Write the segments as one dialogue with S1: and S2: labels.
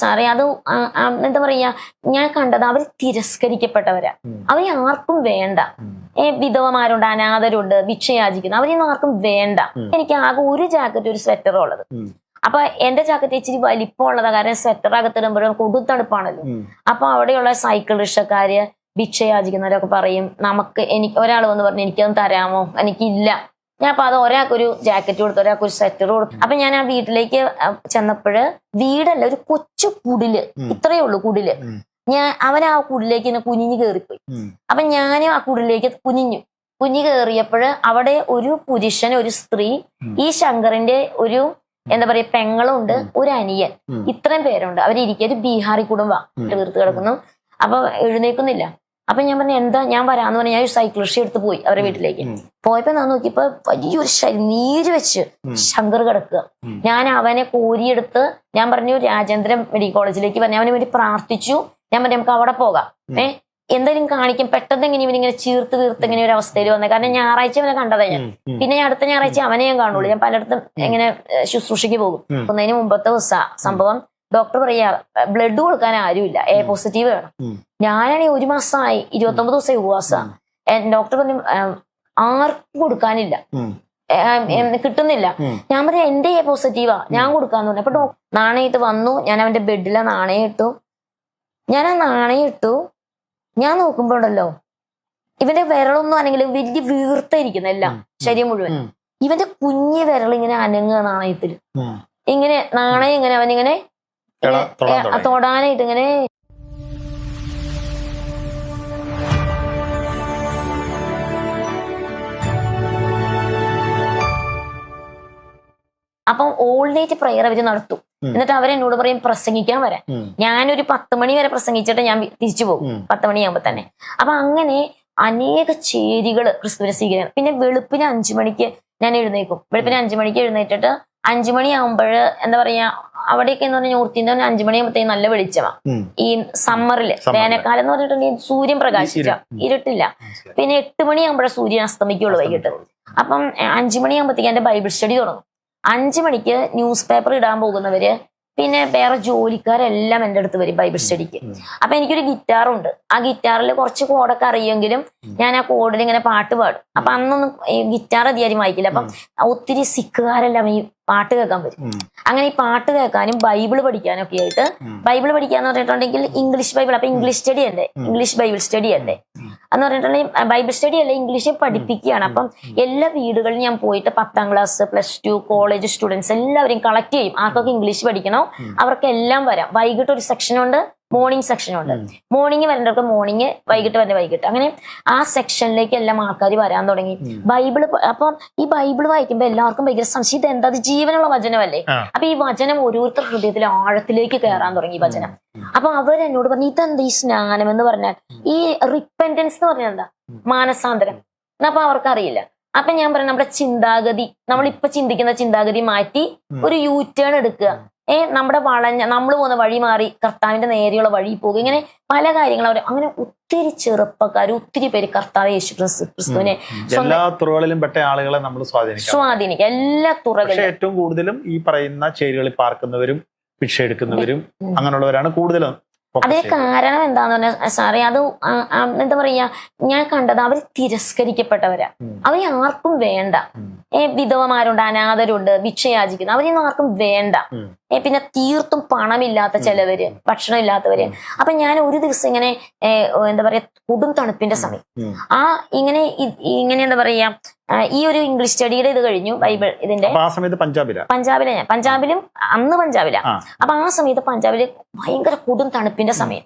S1: സാറേ അത് എന്താ പറയാ, ഞാൻ കണ്ടത് അവർ തിരസ്കരിക്കപ്പെട്ടവരാ. അവരെ ആർക്കും വേണ്ട. വിധവമാരുണ്ട്, അനാഥരുണ്ട്, ഭിക്ഷയാചിക്കുന്നു, അവരെയൊന്നും ആർക്കും വേണ്ട. എനിക്ക് ആകെ ഒരു ജാക്കറ്റ് ഒരു സ്വെറ്ററും ഉള്ളത്. അപ്പൊ എന്റെ ജാക്കറ്റ് ഇച്ചിരി വലിപ്പമുള്ളതാ, കാരണം സ്വെറ്റർ അകത്തിടുമ്പോഴും കൊടുത്തണുപ്പാണല്ലോ. അപ്പൊ അവിടെയുള്ള സൈക്കിൾ റിക്ഷക്കാര്, ഭിക്ഷയാചിക്കുന്നവരൊക്കെ പറയും, എനിക്ക് ഒരാൾ വന്ന് പറഞ്ഞു എനിക്കൊന്ന് തരാമോ, എനിക്കില്ല. ഞാൻ അപ്പൊ അത് ഒരാൾക്കൊരു ജാക്കറ്റ് കൊടുത്തു, ഒരാൾക്കൊരു സ്വെറ്റർ കൊടുത്തു. അപ്പൊ ഞാൻ ആ വീട്ടിലേക്ക് ചെന്നപ്പോഴ് വീടല്ല, ഒരു കൊച്ചു കുടില്, ഇത്രയേ ഉള്ളൂ കുടില്. അവൻ ആ കുടിലേക്ക് ഇങ്ങനെ കുനിഞ്ഞു കയറിപ്പോയി. അപ്പൊ ഞാനും ആ കുടിലേക്ക് കുഞ്ഞു കയറിയപ്പോഴ് അവിടെ ഒരു പുരുഷൻ, ഒരു സ്ത്രീ, ഈ ശങ്കറിന്റെ ഒരു എന്താ പറയാ പെങ്ങളുണ്ട്, ഒരു അനിയൻ, ഇത്രയും പേരുണ്ട്. അവരിയ്ക്കുക, ഒരു ബീഹാറി കുടുംബം വീർത്ത് കിടക്കുന്നു. അപ്പൊ എഴുന്നേക്കുന്നില്ല. അപ്പൊ ഞാൻ പറഞ്ഞു എന്താ, ഞാൻ വരാന്ന് പറഞ്ഞ ഞാൻ ഒരു സൈക്കിൾ റിക്ഷ എടുത്ത് പോയി അവരുടെ വീട്ടിലേക്ക്. പോയപ്പോ ഞാൻ നോക്കിയപ്പോ വലിയൊരു നീര് വെച്ച് ശങ്കർ കിടക്കുക. ഞാൻ അവനെ കോരിയെടുത്ത് ഞാൻ പറഞ്ഞു രാജേന്ദ്രൻ മെഡിക്കൽ കോളേജിലേക്ക് പറഞ്ഞു, അവന് വേണ്ടി പ്രാർത്ഥിച്ചു. ഞാൻ പറഞ്ഞു നമുക്ക് അവിടെ പോകാം, എന്തെങ്കിലും കാണിക്കും. പെട്ടെന്ന് എങ്ങനെ ഇവനിങ്ങനെ ചീർത്ത് ഇങ്ങനെ ഒരു അവസ്ഥയിൽ വന്നത്. കാരണം ഞായറാഴ്ച അവനെ കണ്ടതാ ഞാൻ. പിന്നെ അടുത്ത ഞായറാഴ്ച അവനെ ഞാൻ കാണുള്ളൂ. ഞാൻ പലയിടത്തും ഇങ്ങനെ ശുശ്രൂഷയ്ക്ക് പോകും. ഒന്നതിന് മുമ്പത്തെ സംഭവം, ഡോക്ടർ പറയാ ബ്ലഡ് കൊടുക്കാൻ ആരുമില്ല, എ പോസിറ്റീവ് വേണം. ഞാനാണെങ്കിൽ 1 മാസമായി, 29 ദിവസമായി ഉപവാസം. ഡോക്ടർ പറഞ്ഞു ആർക്കും കൊടുക്കാനില്ല, കിട്ടുന്നില്ല. ഞാൻ പറയാം എന്റെ എ പോസിറ്റീവാ, ഞാൻ കൊടുക്കാന്ന് പറഞ്ഞു. അപ്പൊ നാണയിട്ട് വന്നു. ഞാൻ അവന്റെ ബെഡിലെ നാണയം ഇട്ടു. ഞാൻ ആ നാണയം ഇട്ടു. ഞാൻ നോക്കുമ്പോ ഉണ്ടല്ലോ, ഇവന്റെ വിരളൊന്നും അല്ലെങ്കിലും വലിയ വീർത്തായിരിക്കുന്ന എല്ലാം ശരീരം മുഴുവൻ. ഇവന്റെ കുഞ്ഞു വിരൾ ഇങ്ങനെ അനങ്ങുക നാണയത്തില്, ഇങ്ങനെ നാണയം ഇങ്ങനെ അവനിങ്ങനെ തൊടാനായിട്ട് ഇങ്ങനെ. അപ്പം ഓൾ നൈറ്റ് പ്രയർ അവര് നടത്തും. എന്നിട്ട് അവരെന്നോട് പറയും പ്രസംഗിക്കാൻ വരാൻ. ഞാനൊരു 10 മണി വരെ പ്രസംഗിച്ചിട്ട് ഞാൻ തിരിച്ചു പോകും, 10 മണിയാകുമ്പോ തന്നെ. അപ്പൊ അങ്ങനെ അനേക ചേരികള് ക്രിസ്തുവിനെ സ്വീകരിക്കണം. പിന്നെ വെളുപ്പിന് 5 മണിക്ക് ഞാൻ എഴുന്നേക്കും. വെളുപ്പിന് 5 മണിക്ക് എഴുന്നേറ്റിട്ട് 5 മണിയാകുമ്പോഴ് എന്താ പറയാ, അവിടെയൊക്കെ എന്ന് പറഞ്ഞാൽ ഊർത്തിന്റെ 5 മണിയാകുമ്പോഴത്തേക്ക് നല്ല വെളിച്ചമാ. ഈ സമ്മറില്, വേനൽക്കാലം എന്ന് പറഞ്ഞിട്ടുണ്ടെങ്കിൽ സൂര്യൻ പ്രകാശിച്ച ഇരുട്ടില്ല. പിന്നെ 8 മണിയാകുമ്പോഴേ സൂര്യൻ അസ്തമിക്കുള്ളൂ വൈകിട്ട്. അപ്പം 5 മണിയാകുമ്പോഴത്തേക്ക് എന്റെ ബൈബിൾ സ്റ്റഡി തുടങ്ങും. 5 മണിക്ക് ന്യൂസ് പേപ്പർ ഇടാൻ പോകുന്നവര്, പിന്നെ വേറെ ജോലിക്കാരെല്ലാം എൻ്റെ അടുത്ത് വരും ബൈബിൾ സ്റ്റഡിക്ക്. അപ്പൊ എനിക്കൊരു ഗിറ്റാറുണ്ട്. ആ ഗിറ്റാറിൽ കുറച്ച് കോഡൊക്കെ അറിയുമെങ്കിലും ഞാൻ ആ കോഡിൽ ഇങ്ങനെ പാട്ട് പാടും. അപ്പൊ അന്നൊന്നും ഈ ഗിറ്റാർ അധികാരം വായിക്കില്ല. അപ്പം ഒത്തിരി സിഖുകാരെല്ലാം ഈ പാട്ട് കേൾക്കാൻ വരും. അങ്ങനെ ഈ പാട്ട് കേൾക്കാനും ബൈബിള് പഠിക്കാനും ഒക്കെ ആയിട്ട്, ബൈബിള് പഠിക്കാന്ന് പറഞ്ഞിട്ടുണ്ടെങ്കിൽ ഇംഗ്ലീഷ് ബൈബിൾ, അപ്പൊ ഇംഗ്ലീഷ് സ്റ്റഡി അല്ലേ, ഇംഗ്ലീഷ് ബൈബിൾ സ്റ്റഡി അല്ലേ എന്ന് പറഞ്ഞിട്ടുണ്ടെങ്കിൽ ബൈബിൾ സ്റ്റഡി അല്ലേ, ഇംഗ്ലീഷ് പഠിപ്പിക്കുകയാണ്. അപ്പം എല്ലാ വീടുകളിലും ഞാൻ പോയിട്ട് 10ാം ക്ലാസ്, +2, കോളേജ് സ്റ്റുഡൻസ് എല്ലാവരെയും കളക്ട് ചെയ്യും. ആർക്കൊക്കെ ഇംഗ്ലീഷ് പഠിക്കണോ അവർക്കെല്ലാം വരാം. വൈകിട്ട് ഒരു സെക്ഷനുണ്ട്, മോർണിംഗ് സെക്ഷനുണ്ട്. മോർണിംഗ് വരേണ്ടവർക്ക് മോർണിംഗ്, വൈകിട്ട് വരെ വൈകിട്ട്. അങ്ങനെ ആ സെക്ഷനിലേക്ക് എല്ലാം ആൾക്കാർ വരാൻ തുടങ്ങി. ബൈബിള്, അപ്പം ഈ ബൈബിള് വായിക്കുമ്പോൾ എല്ലാവർക്കും ഭയങ്കര സംശയം, ഇത് എന്താ, ജീവനുള്ള വചനമല്ലേ. അപ്പൊ ഈ വചനം ഓരോരുത്തർ ഹൃദയത്തിലെ ആഴത്തിലേക്ക് കയറാൻ തുടങ്ങി ഈ വചനം. അപ്പൊ അവരെന്നോട് പറഞ്ഞു ഇതെന്താ ഈ സ്നാനം എന്ന് പറഞ്ഞാൽ, ഈ റിപ്പന്റൻസ് എന്ന് പറഞ്ഞാൽ എന്താ, മാനസാന്തരം. അപ്പൊ അവർക്കറിയില്ല. അപ്പൊ ഞാൻ പറഞ്ഞു നമ്മുടെ ചിന്താഗതി, നമ്മളിപ്പൊ ചിന്തിക്കുന്ന ചിന്താഗതി മാറ്റി ഒരു യു ടേൺ എടുക്കുക. നമ്മുടെ നമ്മൾ പോകുന്ന വഴി മാറി കർത്താവിന്റെ നേരെയുള്ള വഴി പോകുക. ഇങ്ങനെ പല കാര്യങ്ങളും അവർ, അങ്ങനെ ഒത്തിരി ചെറുപ്പക്കാർ, ഒത്തിരി പേര് കർത്താവ് യേശു ക്രിസ്തുവിനെ
S2: എല്ലാ തുറകളിലും പെട്ട ആളുകളെ നമ്മൾ
S1: സ്വാധീനിക്കുക. എല്ലാ തുറകളിലും
S2: ഏറ്റവും കൂടുതലും ഈ പറയുന്ന ചേരികളിൽ പാർക്കുന്നവരും ഭിക്ഷ എടുക്കുന്നവരും അങ്ങനെയുള്ളവരാണ് കൂടുതലും.
S1: അതേ കാരണം എന്താന്ന് പറഞ്ഞാൽ സാറേ, അത് എന്താ പറയാ, ഞാൻ കണ്ടത് അവർ തിരസ്കരിക്കപ്പെട്ടവരാ. അവരെ ആർക്കും വേണ്ട. വിധവമാരുണ്ട്, അനാഥരുണ്ട്, ഭിക്ഷയാചിക്കുന്നു, അവരെയൊന്നും ആർക്കും വേണ്ട. പിന്നെ തീർത്തും പണമില്ലാത്ത ചിലവര്, ഭക്ഷണം ഇല്ലാത്തവര്. അപ്പൊ ഞാൻ ഒരു ദിവസം ഇങ്ങനെ എന്താ പറയാ, കൊടും തണുപ്പിന്റെ സമയം, ഇങ്ങനെ എന്താ പറയാ, ഈ ഒരു ഇംഗ്ലീഷ് സ്റ്റഡിയുടെ ഇത് കഴിഞ്ഞു, ബൈബിൾ ഇതിന്റെ പഞ്ചാബിലും അന്ന് പഞ്ചാബിലാ. അപ്പൊ ആ സമയത്ത് പഞ്ചാബില് ഭയങ്കര കൊടും തണുപ്പിന്റെ സമയം.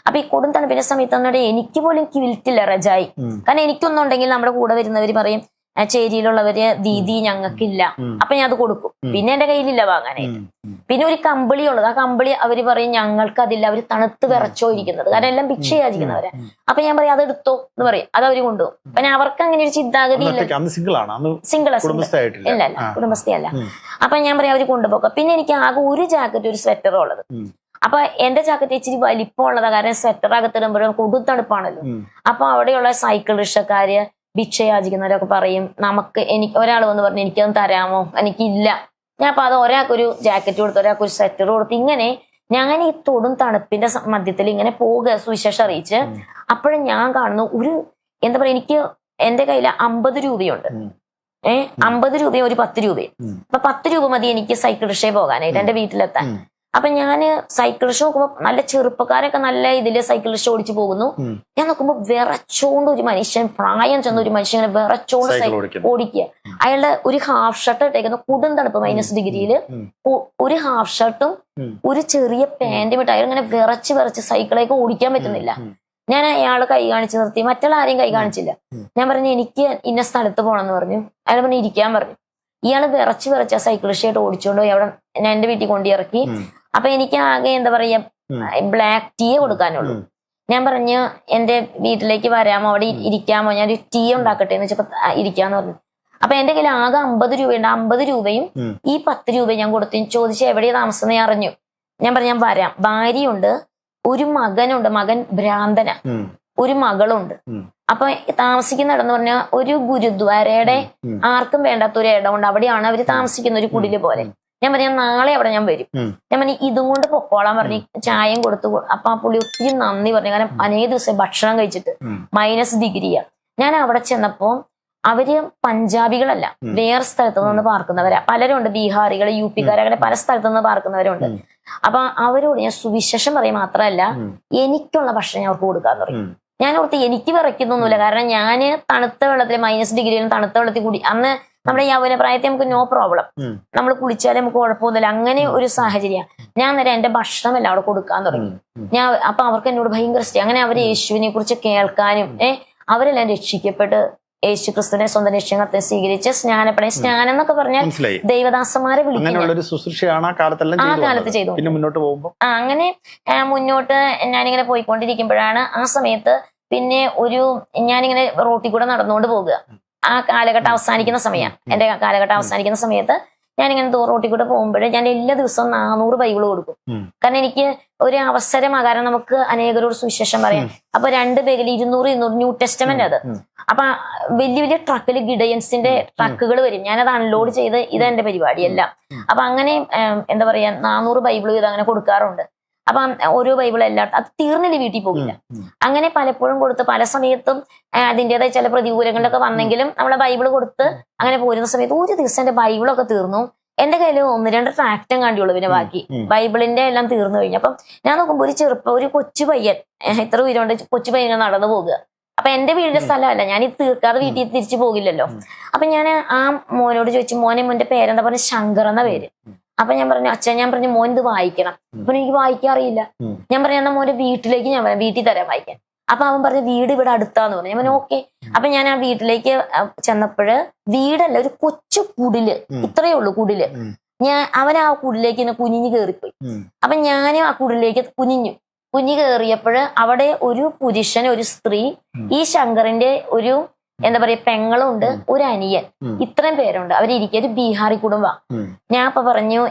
S1: അപ്പൊ ഈ കൊടും തണുപ്പിന്റെ സമയത്ത് എന്നിട്ട് എനിക്ക് പോലും കിൽറ്റില്ല, റജായി. കാരണം എനിക്കൊന്നുണ്ടെങ്കിൽ നമ്മുടെ കൂടെ വരുന്നവര് പറയും, ചേരിയിലുള്ളവര് ദീദി ഞങ്ങൾക്കില്ല. അപ്പൊ ഞാൻ അത് കൊടുക്കും. പിന്നെ എന്റെ കയ്യിലില്ല വാങ്ങാനായിട്ട്. പിന്നെ ഒരു കമ്പിളി ഉള്ളത്, ആ കമ്പിളി അവര് പറയും ഞങ്ങൾക്ക് അതില്ല, അവര് തണുത്ത് വിറച്ചോ ഇരിക്കുന്നത്, കാരണം എല്ലാം ഭിക്ഷയാചിക്കുന്നവരെ. അപ്പൊ ഞാൻ പറയും അതെടുത്തോ എന്ന് പറയും, അത് അവര് കൊണ്ടുപോകും. പിന്നെ അവർക്ക് അങ്ങനെ ഒരു ചിന്താഗതി ഇല്ല. സിംഗിൾ ഇല്ല, കുടുംബസ്ഥയല്ല. അപ്പൊ ഞാൻ പറയാം അവര് കൊണ്ടുപോകാം. പിന്നെ എനിക്ക് ആകെ ഒരു ജാക്കറ്റ് ഒരു സ്വെറ്ററും ഉള്ളത്. അപ്പൊ എന്റെ ജാക്കറ്റ് ഇച്ചിരി വലിപ്പമുള്ളതാ, കാരണം സ്വെറ്റർ അകത്തിടുമ്പോഴും കൊടുത്തണുപ്പാണല്ലോ. അപ്പൊ അവിടെയുള്ള സൈക്കിൾ റിക്ഷക്കാര്, ഭിക്ഷയാചിക്കുന്നവരൊക്കെ പറയും എനിക്ക് ഒരാൾ വന്ന് പറഞ്ഞു എനിക്കൊന്ന് തരാമോ, എനിക്കില്ല. ഞാൻ അപ്പൊ അത് ഒരാൾക്കൊരു ജാക്കറ്റ് കൊടുത്തു, ഒരാൾക്കൊരു സ്വെറ്റർ കൊടുത്തു. ഇങ്ങനെ ഞാൻ ഈ തൊടും തണുപ്പിന്റെ മധ്യത്തിൽ ഇങ്ങനെ പോവുക സുവിശേഷം അറിയിച്ച്. അപ്പോഴും ഞാൻ കാണുന്നു ഒരു എന്താ പറയാ, എനിക്ക് എന്റെ കയ്യിൽ 50 രൂപയുണ്ട്. 50 രൂപയും ഒരു 10 രൂപയും. അപ്പൊ 10 രൂപ മതി എനിക്ക് സൈക്കിൾ റിക്ഷയിൽ പോകാനായിട്ട് എന്റെ വീട്ടിലെത്താൻ. അപ്പൊ ഞാന് സൈക്കിൾ റിക്ഷ നോക്കുമ്പോ നല്ല ചെറുപ്പക്കാരൊക്കെ നല്ല ഇതില് സൈക്കിൾ റിക്ഷ ഓടിച്ചു പോകുന്നു. ഞാൻ നോക്കുമ്പോ വിറച്ചോണ്ട് ഒരു മനുഷ്യൻ, പ്രായം ചെന്ന ഒരു മനുഷ്യൻ ഇങ്ങനെ വിറച്ചോണ്ട് ഓടിക്കുക. അയാളുടെ ഒരു ഹാഫ് ഷർട്ട് ഇട്ടേക്കുന്ന കൊടും തണുപ്പ് -ഡിഗ്രിയില് ഒരു ഹാഫ് ഷർട്ടും ഒരു ചെറിയ പാന്റും ഇട്ട് അയാൾ ഇങ്ങനെ വിറച്ച് സൈക്കിളേക്ക് ഓടിക്കാൻ പറ്റുന്നില്ല. ഞാൻ അയാള് കൈ കാണിച്ച് നിർത്തി, മറ്റുള്ള ആരെയും കൈ കാണിച്ചില്ല. ഞാൻ പറഞ്ഞു എനിക്ക് ഇന്ന സ്ഥലത്ത് പോകണമെന്ന് പറഞ്ഞു. അയാൾ പറഞ്ഞു ഇരിക്കാൻ പറഞ്ഞു. ഇയാള് വിറച്ച് സൈക്കിൾ റിക്ഷയായിട്ട് ഓടിച്ചോണ്ട് പോയി അവിടെ ഞാൻ എന്റെ വീട്ടിൽ കൊണ്ടിറക്കി. അപ്പൊ എനിക്ക് ആകെ എന്താ പറയാ ബ്ലാക്ക് ടീ കൊടുക്കാനുള്ളൂ. ഞാൻ പറഞ്ഞു എന്റെ വീട്ടിലേക്ക് വരാമോ, അവിടെ ഇരിക്കാമോ, ഞാൻ ഒരു ടീ ഉണ്ടാക്കട്ടെ എന്ന് വെച്ചപ്പോ ഇരിക്കാന്ന് പറഞ്ഞു. അപ്പൊ എന്റെ കയ്യിൽ ആകെ 50 രൂപയുണ്ട്. 50 രൂപയും ഈ 10 രൂപയും ഞാൻ കൊടുത്തു. ചോദിച്ചു എവിടെയാ താമസം ഞാൻ അറിഞ്ഞു. ഞാൻ പറഞ്ഞു ഞാൻ വരാം. ഭാര്യയുണ്ട്, ഒരു മകനുണ്ട്, മകൻ ഭ്രാന്തന, ഒരു മകളുണ്ട്. അപ്പൊ താമസിക്കുന്നിടന്ന് പറഞ്ഞാൽ ഒരു ഗുരുദ്വാരയുടെ ആർക്കും വേണ്ടാത്ത ഒരു ഇടമുണ്ട്, അവിടെയാണ് അവര് താമസിക്കുന്ന ഒരു കുടില് പോലെ. ഞാൻ പറഞ്ഞു നാളെ അവിടെ ഞാൻ വരും. ഞാൻ പറഞ്ഞു ഇതും കൊണ്ട് പൊക്കോളാൻ പറഞ്ഞു. ചായയും കൊടുത്തു. അപ്പൊ ആ പുള്ളി ഒത്തിരി നന്ദി പറഞ്ഞു. കാരണം അനേക ദിവസം ഭക്ഷണം കഴിച്ചിട്ട് -ഡിഗ്രിയാ. ഞാൻ അവിടെ ചെന്നപ്പോ അവര് പഞ്ചാബികളല്ല, വേറെ സ്ഥലത്തു നിന്ന് പാർക്കുന്നവരാ. പലരും ഉണ്ട്, ബീഹാറികൾ, UP-കാർ, അങ്ങനെ പല സ്ഥലത്തു നിന്ന് പാർക്കുന്നവരുണ്ട്. അപ്പൊ അവരോട് ഞാൻ സുവിശേഷം പറയും മാത്രമല്ല എനിക്കുള്ള ഭക്ഷണം ഞാൻ അവർക്ക് കൊടുക്കാൻ തുടങ്ങി. ഞാൻ ഓർത്ത് എനിക്ക് വിറയ്ക്കുന്നൊന്നുമില്ല, കാരണം ഞാന് തണുത്ത വെള്ളത്തിൽ -ഡിഗ്രിയിലും തണുത്ത വെള്ളത്തിൽ കൂടി അന്ന് നമ്മുടെ യൗവന പ്രായത്തിൽ നമുക്ക് നോ പ്രോബ്ലം, നമ്മൾ കുളിച്ചാലും നമുക്ക് കുഴപ്പമൊന്നുമില്ല, അങ്ങനെ ഒരു സാഹചര്യം. ഞാൻ നേരെ എന്റെ ഭക്ഷണം എല്ലാം അവിടെ കൊടുക്കാൻ തുടങ്ങി. ഞാൻ അപ്പൊ അവർക്ക് എന്നോട് ഭയങ്കര ഇഷ്ടം. അങ്ങനെ അവര് യേശുവിനെ കുറിച്ച് കേൾക്കാനും അവരെല്ലാം രക്ഷിക്കപ്പെട്ട് യേശു ക്രിസ്തുവിനെ സ്വന്തം രക്ഷകർത്തെ സ്വീകരിച്ച് സ്നാനം എന്നൊക്കെ പറഞ്ഞാൽ ദൈവദാസന്മാരെ വിളിക്കുന്ന ആ കാലത്ത് ചെയ്തു. അങ്ങനെ മുന്നോട്ട് ഞാനിങ്ങനെ പോയിക്കൊണ്ടിരിക്കുമ്പോഴാണ് ആ സമയത്ത് പിന്നെ ഞാനിങ്ങനെ റോട്ടിൽ കൂടെ നടന്നുകൊണ്ട് പോകുക. ആ കാലഘട്ടം അവസാനിക്കുന്ന സമയം, എന്റെ കാലഘട്ടം അവസാനിക്കുന്ന സമയത്ത് ഞാനിങ്ങനെ റോട്ടിൽ കൂടെ പോകുമ്പോൾ ഞാൻ എല്ലാ ദിവസവും 400 ബൈബിൾ കൊടുക്കും. കാരണം എനിക്ക് ഒരു അവസരമാണ്, കാരണം നമുക്ക് അനേകരോട് സുവിശേഷം പറയാം. അപ്പൊ 2 ബാഗിൽ 200 ന്യൂ ടെസ്റ്റമെന്റ് അത്. അപ്പൊ വലിയ ട്രക്കിൽ ഗിഡയൻസിന്റെ ട്രക്കുകൾ വരും. ഞാനത് അൺലോഡ് ചെയ്ത് ഇതെന്റെ പരിപാടിയല്ല. അപ്പൊ അങ്ങനെ എന്താ പറയാ 400 ബൈബിൾ ഇത് അങ്ങനെ കൊടുക്കാറുണ്ട്. അപ്പൊ ഓരോ ബൈബിൾ എല്ലാവരും അത് തീർന്നില്ല, വീട്ടിൽ പോകില്ല. അങ്ങനെ പലപ്പോഴും കൊടുത്ത് പല സമയത്തും അതിൻ്റെതായ ചില പ്രതികൂലങ്ങളിലൊക്കെ വന്നെങ്കിലും നമ്മളെ ബൈബിൾ കൊടുത്ത് അങ്ങനെ പോരുന്ന സമയത്ത് ഒരു ദിവസം എന്റെ ബൈബിളൊക്കെ തീർന്നു. എന്റെ കയ്യിൽ 1-2 ട്രാക്റ്റും കണ്ടിയുള്ളൂ. പിന്നെ ബാക്കി ബൈബിളിന്റെ എല്ലാം തീർന്നു കഴിഞ്ഞു. അപ്പം ഞാൻ നോക്കുമ്പോൾ ഒരു കൊച്ചു പയ്യൻ, ഇത്ര ഉയരമുണ്ട്, കൊച്ചു പയ്യൻ നടന്നു പോകുക. അപ്പൊ എന്റെ വീടിന്റെ സ്ഥലമല്ല, ഞാൻ ഇത് തീർക്കാതെ വീട്ടിൽ തിരിച്ചു പോകില്ലല്ലോ. അപ്പൊ ഞാൻ ആ മോനോട് ചോദിച്ചു, മോന്റെ പേരെന്താ പറഞ്ഞ? ശങ്കർ എന്ന പേര്. അപ്പൊ ഞാൻ പറഞ്ഞു അച്ഛൻ, ഞാൻ പറഞ്ഞു മോൻ ഇത് വായിക്കണം. അപ്പൊ എനിക്ക് വായിക്കാൻ അറിയില്ല. ഞാൻ പറഞ്ഞു എന്നാ മോന്റെ വീട്ടിലേക്ക് ഞാൻ വരാം, വീട്ടിൽ തരാം വായിക്കാൻ. അപ്പൊ അവൻ പറഞ്ഞു വീട് ഇവിടെ അടുത്താന്ന് പറഞ്ഞു. ഞാൻ പറഞ്ഞു ഓക്കെ. അപ്പൊ ഞാൻ ആ വീട്ടിലേക്ക് ചെന്നപ്പോഴ് വീടല്ല, ഒരു കൊച്ചു കുടില്, ഇത്രയേ ഉള്ളൂ കുടില്. അവൻ ആ കുടിലേക്ക് ഇങ്ങനെ കുനിഞ്ഞു കയറിപ്പോയി. അപ്പൊ ഞാനും ആ കുടിലേക്ക് കുഞ്ഞു കയറിയപ്പോഴ് അവിടെ ഒരു പുരുഷൻ, ഒരു സ്ത്രീ, ഈ ശങ്കറിന്റെ ഒരു എന്താ പറയാ പെങ്ങളുണ്ട്, ഒരു അനിയൻ, ഇത്രയും പേരുണ്ട്. അവരിയ്ക്കുക, ഒരു ബീഹാറി കുടുംബം. ഞാൻ അപ്പൊ പറഞ്ഞു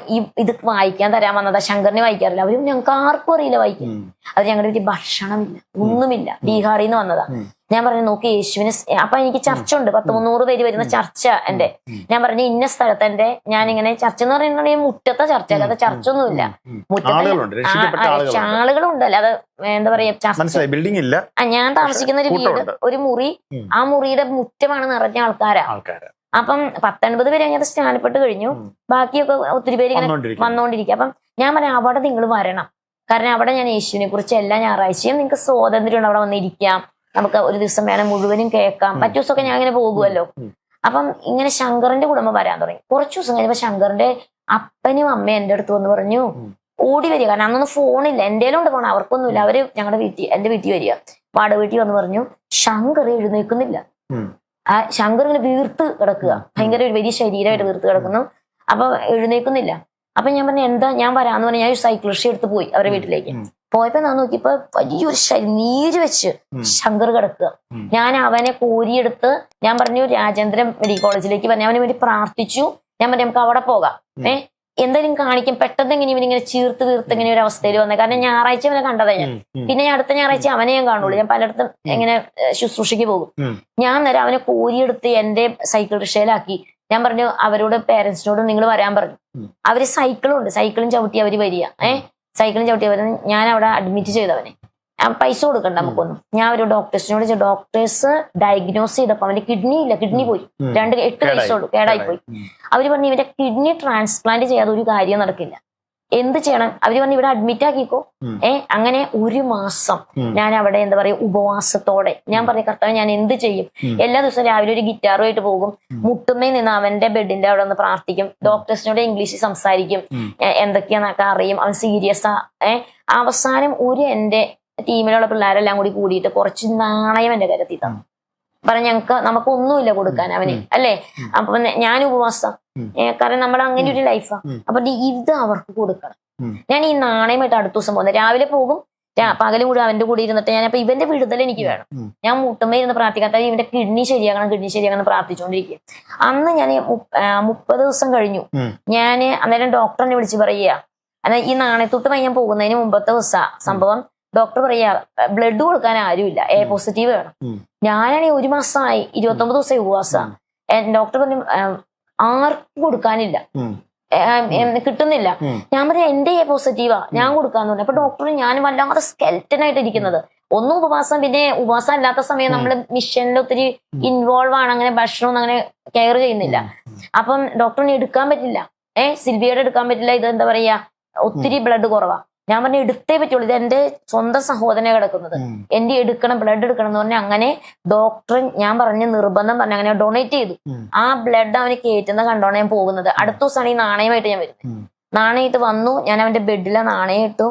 S1: ഇത് വായിക്കാൻ തരാൻ വന്നതാ, ശങ്കറിനെ വായിക്കാറില്ല. അവരും ഞങ്ങൾക്ക് ആർക്കും അറിയില്ല വായിക്കാൻ. അവർ ഞങ്ങളുടെ വീട്ടിൽ ഭക്ഷണമില്ല, ഒന്നുമില്ല, ബീഹാറിൽ നിന്ന് വന്നതാ. ഞാൻ പറഞ്ഞു നോക്കി യേശുവിന്. അപ്പൊ എനിക്ക് ചർച്ച ഉണ്ട്, 100-300 പേര് വരുന്ന ചർച്ച എന്റെ. ഞാൻ പറഞ്ഞു ഇന്ന സ്ഥലത്ത് എന്റെ, ഞാനിങ്ങനെ ചർച്ച എന്ന് പറഞ്ഞിട്ടുണ്ടെങ്കിൽ മുറ്റത്തെ ചർച്ച, അല്ലാതെ ചർച്ച ഒന്നുമില്ല, മുറ്റത്തെ ആളുകളുണ്ട്, അല്ലാതെ എന്താ പറയാ
S2: ബിൽഡിംഗ് ഇല്ല.
S1: ഞാൻ താമസിക്കുന്ന ഒരു വീട്, ഒരു മുറി, ആ മുറിയുടെ മുറ്റമാണ് നിറഞ്ഞ ആൾക്കാരാ. അപ്പം 10-80 പേര് അതിനകത്ത് സ്നാനപ്പെട്ട് കഴിഞ്ഞു. ബാക്കിയൊക്കെ ഒത്തിരി പേര് ഇങ്ങനെ വന്നോണ്ടിരിക്കുക. അപ്പം ഞാൻ പറഞ്ഞു അവിടെ നിങ്ങൾ വരണം, കാരണം അവിടെ ഞാൻ യേശുവിനെ കുറിച്ച് എല്ലാ ഞായറാഴ്ചയും നിങ്ങൾക്ക് സ്വാതന്ത്ര്യം അവിടെ വന്നിരിക്കാം, നമുക്ക് ഒരു ദിവസം വേണം മുഴുവനും കേൾക്കാം. മറ്റു ദിവസമൊക്കെ ഞാൻ ഇങ്ങനെ പോകുമല്ലോ. അപ്പം ഇങ്ങനെ ശങ്കറിന്റെ കുടുംബം വരാൻ തുടങ്ങി. കുറച്ചു ദിവസം കഴിഞ്ഞപ്പോ ശങ്കറിന്റെ അപ്പനും അമ്മയും എന്റെ അടുത്ത് വന്ന് പറഞ്ഞു ഓടി വരിക, കാരണം അന്നൊന്നും ഫോണില്ല, എന്റെ ഉണ്ട് ഫോൺ, അവർക്കൊന്നുമില്ല. അവര് എന്റെ വീട്ടിൽ വരിക, വാടക വീട്ടിൽ വന്ന് പറഞ്ഞു ശങ്കർ എഴുന്നേൽക്കുന്നില്ല. ആ ശങ്കർ ഇങ്ങനെ വീർത്ത് കിടക്കുക, ഭയങ്കര ഒരു വലിയ ശരീരമായിട്ട് വീർത്ത് കിടക്കുന്നു. അപ്പൊ എഴുന്നേൽക്കുന്നില്ല. അപ്പൊ ഞാൻ പറഞ്ഞു എന്താ, ഞാൻ വരാന്ന് പറഞ്ഞ ഞാൻ ഒരു സൈക്കിൾ റിക്ഷ എടുത്ത് പോയി അവരുടെ വീട്ടിലേക്ക്. പോയപ്പോ ഞാൻ നോക്കിയപ്പോ വലിയൊരു നീര് വെച്ച് ശങ്കർ കിടക്കുക. ഞാൻ അവനെ കോരിയെടുത്ത് ഞാൻ പറഞ്ഞു രാജേന്ദ്രൻ മെഡിക്കൽ കോളേജിലേക്ക് പറഞ്ഞു, അവന് വേണ്ടി പ്രാർത്ഥിച്ചു. ഞാൻ പറഞ്ഞു നമുക്ക് അവിടെ പോകാം, എന്തായാലും കാണിക്കും. പെട്ടെന്ന് എങ്ങനെ ഇവനിങ്ങനെ ചീർത്ത് വീർത്ത് ഇങ്ങനെ ഒരു അവസ്ഥയിൽ വന്നത്, കാരണം ഞായറാഴ്ച അവനെ കണ്ടതാ ഞാൻ. പിന്നെ ഞാൻ അടുത്ത ഞായറാഴ്ച അവനെ ഞാൻ കാണുള്ളൂ, ഞാൻ പലയിടത്തും ഇങ്ങനെ ശുശ്രൂഷയ്ക്ക് പോകും. ഞാൻ നേരം അവനെ കോരിയെടുത്ത് എന്റെ സൈക്കിൾ റിക്ഷയിലാക്കി. ഞാൻ പറഞ്ഞു അവരോട് പേരൻസിനോടും നിങ്ങൾ വരാൻ പറഞ്ഞു. അവര് സൈക്കിളുണ്ട്, സൈക്കിളും ചവിട്ടി അവര് വരിക. സൈക്കിളും ചവിട്ടിയവരെ ഞാൻ അവിടെ അഡ്മിറ്റ് ചെയ്തവനെ. പൈസ കൊടുക്കണ്ട നമുക്കൊന്നും. ഞാൻ ഒരു ഡോക്ടേഴ്സിനോട് ഡോക്ടേഴ്സ് ഡയഗ്നോസ് ചെയ്തപ്പോ അവന്റെ കിഡ്നി ഇല്ല, കിഡ്നി പോയി. 8 വയസ്സുള്ളൂ, കേടായി പോയി. അവര് പറഞ്ഞു ഇവന്റെ കിഡ്നി ട്രാൻസ്പ്ലാന്റ് ചെയ്യാതെ ഒരു കാര്യം നടക്കില്ല, എന്ത് ചെയ്യണം? അവര് പറഞ്ഞു ഇവിടെ അഡ്മിറ്റ് ആക്കിക്കോ. അങ്ങനെ 1 മാസം ഞാൻ അവിടെ എന്താ പറയാ ഉപവാസത്തോടെ ഞാൻ പറഞ്ഞ കർത്താവ് ഞാൻ എന്ത് ചെയ്യും? എല്ലാ ദിവസവും രാവിലെ ഒരു ഗിറ്റാറുമായിട്ട് പോകും, മുട്ടുമേ നിന്ന് അവന്റെ ബെഡിന്റെ അവിടെ ഒന്ന് പ്രാർത്ഥിക്കും, ഡോക്ടേഴ്സിനോട് ഇംഗ്ലീഷിൽ സംസാരിക്കും, എന്തൊക്കെയാന്നൊക്കെ അറിയും. അവൻ സീരിയസാ. അവസാനം എന്റെ ടീമിലുള്ള പിള്ളേരെല്ലാം കൂടിയിട്ട് കുറച്ച് നാണയം എന്റെ കരുത്തി തന്നു. പറഞ്ഞ നമുക്കൊന്നുമില്ല കൊടുക്കാൻ അവന്, അല്ലേ? അപ്പൊ ഞാൻ ഉപവാസം, കാരണം നമ്മുടെ അങ്ങനെ ഒരു ലൈഫാ. അപ്പൊ ഇത് അവർക്ക് കൊടുക്കണം. ഞാൻ ഈ നാണയമായിട്ട് അടുത്ത ദിവസം പോകുന്നത്, രാവിലെ പോകും, പകലും കൂടി അവന്റെ കൂടെ ഇരുന്നിട്ട് ഞാൻ അപ്പൊ ഇവന്റെ വിടുതൽ എനിക്ക് വേണം. ഞാൻ മുട്ടുമ്പോ ഇരുന്ന് പ്രാർത്ഥിക്കാത്ത ഇവന്റെ കിഡ്നി ശരിയാക്കണം പ്രാർത്ഥിച്ചുകൊണ്ടിരിക്കുക. അന്ന് ഞാൻ 30 ദിവസം കഴിഞ്ഞു. ഞാൻ അന്നേരം ഡോക്ടറിനെ വിളിച്ച് പറയുക, എന്നാൽ ഈ നാണയത്തൊട്ട് പയ്യാൻ പോകുന്നതിന് മുമ്പത്തെ ദിവസം സംഭവം. ഡോക്ടർ പറയാ ബ്ലഡ് കൊടുക്കാൻ ആരുമില്ല, എ പോസിറ്റീവ് വേണം. ഞാനാണെങ്കിൽ 1 മാസമായി 29 ദിവസമായി ഉപവാസം. ഡോക്ടർ പറഞ്ഞു ആർക്കും കൊടുക്കാനില്ല, കിട്ടുന്നില്ല. ഞാൻ പറയാം എന്റെ എ പോസിറ്റീവാ, ഞാൻ കൊടുക്കാന്ന് പറഞ്ഞു. അപ്പൊ ഡോക്ടർ ഞാൻ വല്ലാതെ സ്കെൽറ്റനായിട്ട് ഇരിക്കുന്നത്. ഒന്നും ഉപവാസം, പിന്നെ ഉപവാസം അല്ലാത്ത സമയം നമ്മൾ മിഷനിൽ ഒത്തിരി ഇൻവോൾവ് ആണ്, അങ്ങനെ ഭക്ഷണമൊന്നും അങ്ങനെ കെയർ ചെയ്യുന്നില്ല. അപ്പം ഡോക്ടറിന് എടുക്കാൻ പറ്റില്ല, സിൽവിയുടെ എടുക്കാൻ പറ്റില്ല, ഇത് എന്താ പറയാ ഒത്തിരി ബ്ലഡ് കുറവാ. ഞാൻ പറഞ്ഞു എടുത്തേ പറ്റുള്ളൂ, ഇത് എന്റെ സ്വന്തം സഹോദരനെ കിടക്കുന്നത്, എന്റെ എടുക്കണം, ബ്ലഡ് എടുക്കണം എന്ന് പറഞ്ഞാൽ അങ്ങനെ ഡോക്ടർ ഞാൻ പറഞ്ഞ നിർബന്ധം പറഞ്ഞ അങ്ങനെ ഡൊണേറ്റ് ചെയ്തു. ആ ബ്ലഡ് അവന് കയറ്റുന്ന കണ്ടോണ് ഞാൻ പോകുന്നത്. അടുത്ത ദിവസമാണ് ഈ നാണയമായിട്ട് ഞാൻ വരുന്നത്. നാണയമായിട്ട് വന്നു, ഞാൻ അവന്റെ ബെഡിലെ നാണയം ഇട്ടു.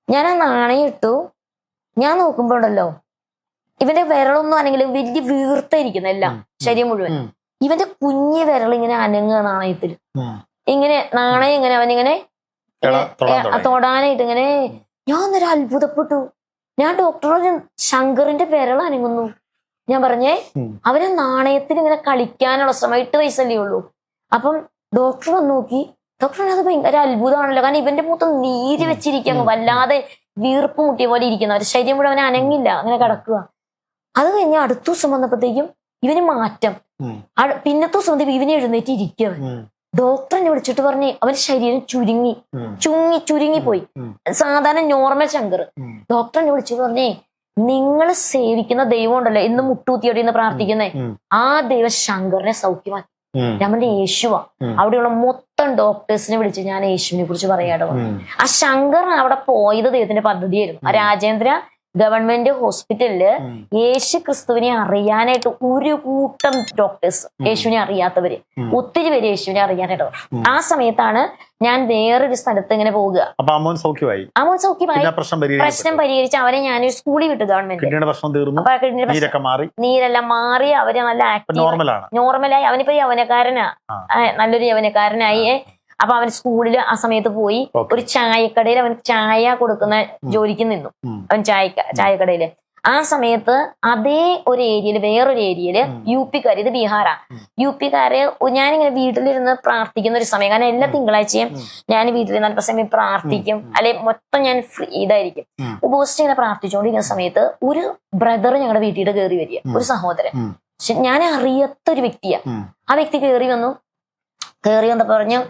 S1: ഞാൻ ആ നാണയം ഇട്ടു. ഞാൻ നോക്കുമ്പോ ഉണ്ടല്ലോ ഇവന്റെ വിരളൊന്നും ആണെങ്കിൽ വലിയ വീർത്തായിരിക്കുന്ന എല്ലാം ശരീരം മുഴുവൻ. ഇവന്റെ കുഞ്ഞു വിരൾ ഇങ്ങനെ അനങ്ങുക നാണയത്തിൽ, ഇങ്ങനെ നാണയം ഇങ്ങനെ അവനിങ്ങനെ തൊടാനായിട്ട് ഇങ്ങനെ. ഞാൻ അന്നേരം അത്ഭുതപ്പെട്ടു. ഞാൻ ഡോക്ടറോട് ശങ്കറിന്റെ വിരൾ അനങ്ങുന്നു. ഞാൻ പറഞ്ഞേ അവന് നാണയത്തിൽ ഇങ്ങനെ കളിക്കാനുള്ള ശ്രമം, 8 വയസ്സല്ലേ ഉള്ളൂ. അപ്പം ഡോക്ടർ വന്ന് നോക്കി. ഡോക്ടറിന് അത് ഭയങ്കര അത്ഭുതമാണല്ലോ, കാരണം ഇവന്റെ മൊത്തം നീര് വെച്ചിരിക്കുക, വല്ലാതെ വീർപ്പ് മുട്ടിയ പോലെ ഇരിക്കുന്ന, ഒരു ശരീരം മുഴുവൻ അവനെ അനങ്ങില്ല, അങ്ങനെ കിടക്കുക. അത് കഴിഞ്ഞ് അടുത്ത ദിവസം വന്നപ്പോഴത്തേക്കും ഇവന് മാറ്റം. പിന്നത്തെ ദിവസം ഇവന് എഴുന്നേറ്റ് ഇരിക്കുക. ഡോക്ടറിനെ വിളിച്ചിട്ട് പറഞ്ഞ് അവന്റെ ശരീരം ചുരുങ്ങിപ്പോയി, സാധാരണ നോർമൽ ശങ്കർ. ഡോക്ടറിനെ വിളിച്ചിട്ട് പറഞ്ഞേ നിങ്ങൾ സേവിക്കുന്ന ദൈവം ഉണ്ടല്ലോ, ഇന്ന് മുട്ടൂത്തിയോടെ ഇന്ന് പ്രാർത്ഥിക്കുന്നേ, ആ ദൈവം ശങ്കറിനെ സൗഖ്യമാക്കി. ഞാൻ പറഞ്ഞ യേശുവാ. അവിടെയുള്ള മൊത്തം ഡോക്ടേഴ്സിനെ വിളിച്ച് ഞാൻ യേശുവിനെ കുറിച്ച് പറയാടോ. ആ ശങ്കർ അവിടെ പോയത് ദൈവത്തിന്റെ പദ്ധതിയായിരുന്നു. ആ രാജേന്ദ്ര ഗവൺമെന്റ് ഹോസ്പിറ്റലില് യേശു ക്രിസ്തുവിനെ അറിയാനായിട്ട് ഒരു കൂട്ടം ഡോക്ടേഴ്സ്, യേശുവിനെ അറിയാത്തവര് ഒത്തിരി പേര് യേശുവിനെ അറിയാനായിട്ട്. ആ സമയത്താണ് ഞാൻ വേറൊരു സ്ഥലത്ത് ഇങ്ങനെ പോകുക. അമോൻ സൗഖ്യമായി, പ്രശ്നം പരിഹരിച്ച് അവരെ ഞാൻ സ്കൂളിൽ വിട്ടു. ഗവൺമെന്റ് നീരെല്ലാം മാറി അവര് നല്ല ആക്റ്റീവ് നോർമലായി. അവനിപ്പോ യൗവനക്കാരനാ, നല്ലൊരു യൗവനക്കാരനായി. അപ്പൊ അവൻ സ്കൂളിൽ ആ സമയത്ത് പോയി ഒരു ചായക്കടയിൽ അവൻ ചായ കൊടുക്കുന്ന ജോലിക്ക് നിന്നു. അവൻ ചായക്കടയില് ആ സമയത്ത് അതേ ഒരു ഏരിയയില്, വേറൊരു ഏരിയയില് UP-ക്കാര്, ഇത് ബീഹാറാ, UP-ക്കാര് ഞാനിങ്ങനെ വീട്ടിലിരുന്ന് പ്രാർത്ഥിക്കുന്ന ഒരു സമയം. കാരണം എല്ലാ തിങ്കളാഴ്ചയും ഞാൻ വീട്ടിലിരുന്ന് അല്പ സമയം പ്രാർത്ഥിക്കും, അല്ലെ മൊത്തം ഞാൻ ഫ്രീ ഇതായിരിക്കും. ഉപവസിച്ച് ഇങ്ങനെ പ്രാർത്ഥിച്ചുകൊണ്ടിരിക്കുന്ന സമയത്ത് ഒരു ബ്രദർ ഞങ്ങളുടെ വീട്ടിൽ കയറി വരിക, ഒരു സഹോദരൻ. ഞാൻ അറിയാത്ത ഒരു വ്യക്തിയാ. ആ വ്യക്തി കയറി വന്നപ്പോ പറഞ്ഞു